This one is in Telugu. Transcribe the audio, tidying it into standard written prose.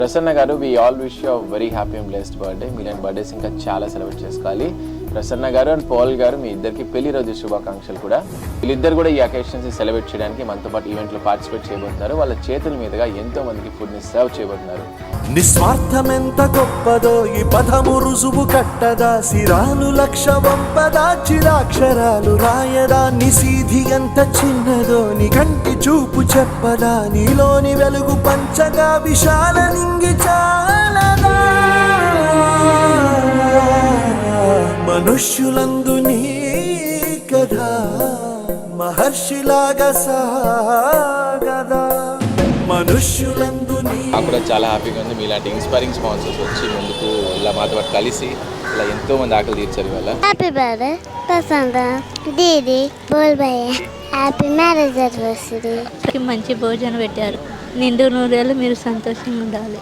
Prasanna garu, we all wish you very happy and blessed birthday. మీలాంటి బర్త్డేస్ ఇంకా చాలా సెలబ్రేట్ చేసుకోవాలి. ప్రసన్న గారు అండ్ పాల్ గారు, మీ ఇద్దరికి పెళ్లి రోజు శుభాకాంక్షలు కూడా. వీళ్ళిద్దరు కూడా ఈ అకేషన్స్ సెలబ్రేట్ చేయడానికి మనతో పాటు ఈవెంట్లో పార్టిసిపేట్ చేయబోతున్నారు. వాళ్ళ చేతుల మీదుగా ఎంతో మందికి ఫుడ్ ని సర్వ్ చేయబోతున్నారు. నిస్వార్థమెంత గొప్పదో ఈ పదము రుజువు కట్టదా, సిరాలు లక్ష వంపదా, చిరాక్షరాలు రాయదా, నిసీధి ఎంత చిన్నదో నీ కంటి చూపు చెప్పదా, నీలోని వెలుగు పంచగా విశాల నింగి చాలదా. మనుష్యులందు నీ కథ మహర్షిలాగా సాగదా, మనుష్యులందు నాకు కూడా చాలా హ్యాపీగా ఉంది. మీలాంటి ఇన్స్పైరింగ్ స్పాన్సర్స్ వచ్చి ముందుకు ఇలా మాతో పాటు కలిసి ఇలా ఎంతో మంది ఆకలి తీర్చారు ఇవాళ. హ్యాపీ బర్త్డే ప్రశాంత దీది బోల్ భయ్య, హ్యాపీ మ్యారేజ్ యానివర్సరీ. మంచి భోజనం పెట్టారు. నిండు నూరేళ్ళు మీరు సంతోషంగా ఉండాలి.